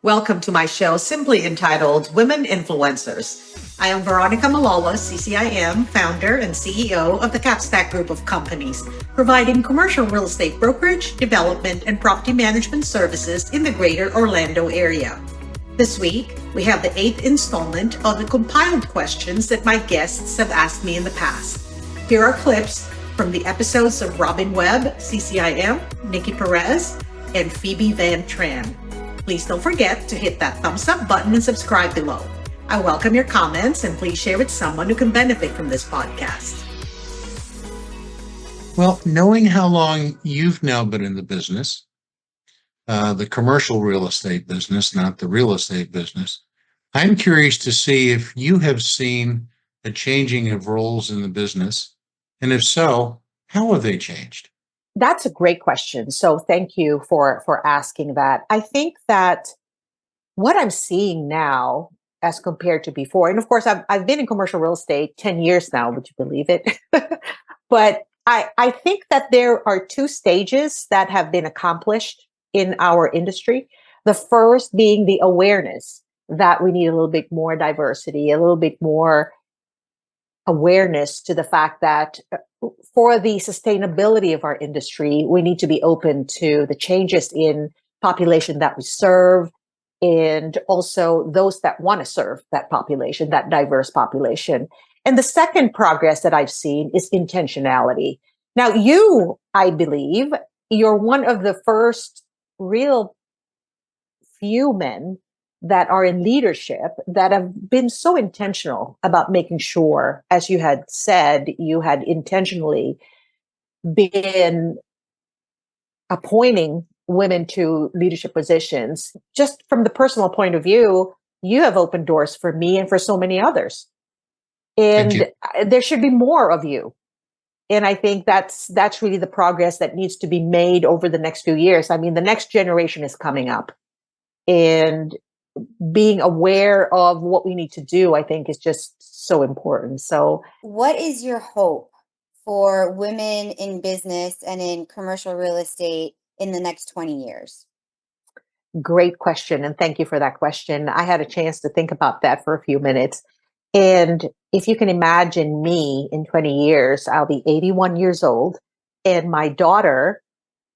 Welcome to my show, simply entitled Women Influencers. I am Veronica, CCIM, founder and CEO of the Capstack Group of companies, providing commercial real estate brokerage, development, and property management services in the greater Orlando area. This week, we have the 8th installment of the compiled questions that my guests have asked me in the past. Here are clips from the episodes of Webb, CCIM, Niki Perez, and Phoebe Van Tran. Please don't forget to hit that thumbs up button and subscribe below. I welcome your comments and please share with someone who can benefit from this podcast. Well, knowing how long you've now been in the business, the commercial real estate business, not the real estate business, I'm curious to see if you have seen a changing of roles in the business, and if so, how have they changed? That's a great question. So thank you for asking that. I think that what I'm seeing now as compared to before, and of course, I've been in commercial real estate 10 years now, would you believe it? But I think that there are two stages that have been accomplished in our industry. The first being the awareness that we need a little bit more diversity, a little bit more awareness to the fact that for the sustainability of our industry, we need to be open to the changes in population that we serve and also those that want to serve that population, that diverse population. And the second progress that I've seen is intentionality. Now, I believe, you're one of the first real few men that are in leadership that have been so intentional about making sure, as you had said, you had intentionally been appointing women to leadership positions. Just from the personal point of view, you have opened doors for me and for so many others. And there should be more of you. And I think that's really the progress that needs to be made over the next few years. I mean, the next generation is coming up. And being aware of what we need to do, I think, is just so important. So, what is your hope for women in business and in commercial real estate in the next 20 years? Great question. And thank you for that question. I had a chance to think about that for a few minutes. And if you can imagine me in 20 years, I'll be 81 years old. And my daughter,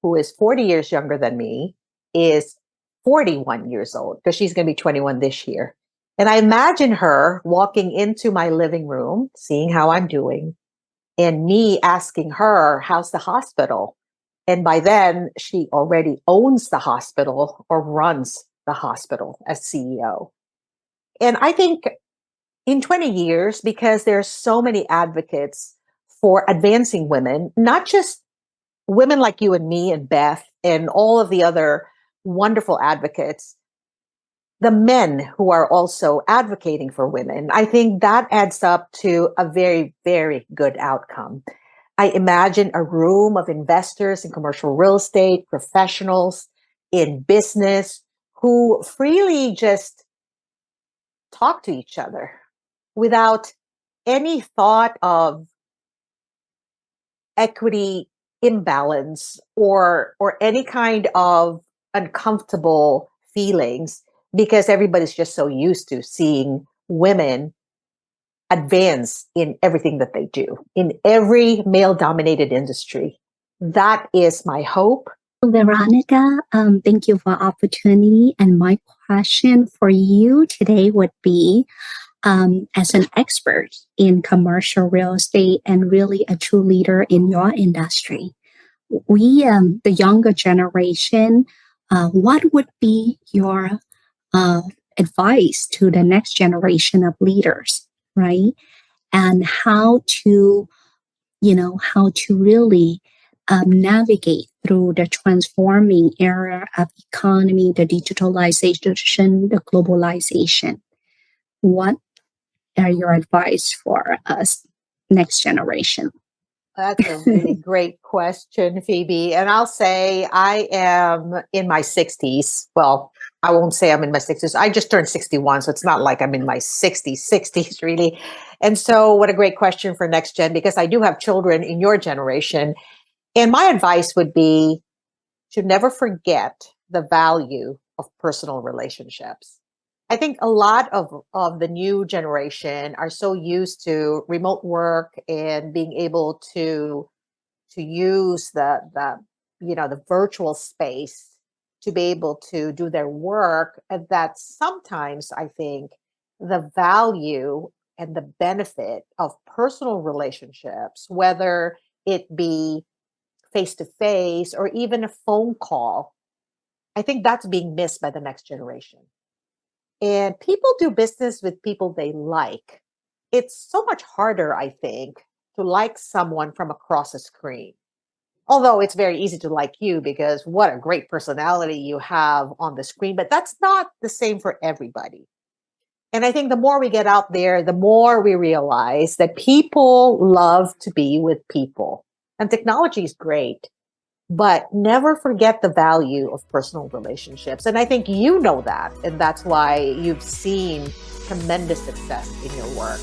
who is 40 years younger than me, is 41 years old because she's going to be 21 this year. And I imagine her walking into my living room, seeing how I'm doing, and me asking her, how's the hospital? And by then, she already owns the hospital or runs the hospital as CEO. And I think in 20 years, because there's so many advocates for advancing women, not just women like you and me and Beth and all of the other wonderful advocates, the men who are also advocating for women, I think that adds up to a very, very good outcome. I imagine a room of investors in commercial real estate, professionals in business who freely just talk to each other without any thought of equity imbalance or any kind of uncomfortable feelings, because everybody's just so used to seeing women advance in everything that they do, in every male-dominated industry. That is my hope. Veronica, thank you for the opportunity. And my question for you today would be, as an expert in commercial real estate and really a true leader in your industry, we, the younger generation, what would be your advice to the next generation of leaders, right? And how to really navigate through the transforming era of economy, the digitalization, the globalization. What are your advice for us, next generation? That's a really great question, Phoebe. And I'll say I am in my 60s. Well, I won't say I'm in my 60s. I just turned 61, so it's not like I'm in my 60s really. And so what a great question for next gen, because I do have children in your generation. And my advice would be to never forget the value of personal relationships. I think a lot of the new generation are so used to remote work and being able to use the virtual space to be able to do their work, and that sometimes I think the value and the benefit of personal relationships, whether it be face to face or even a phone call, I think that's being missed by the next generation. And people do business with people they like. It's so much harder, I think, to like someone from across a screen. Although it's very easy to like you because what a great personality you have on the screen, but that's not the same for everybody. And I think the more we get out there, the more we realize that people love to be with people. And technology is great, but never forget the value of personal relationships. And I think you know that. And that's why you've seen tremendous success in your work.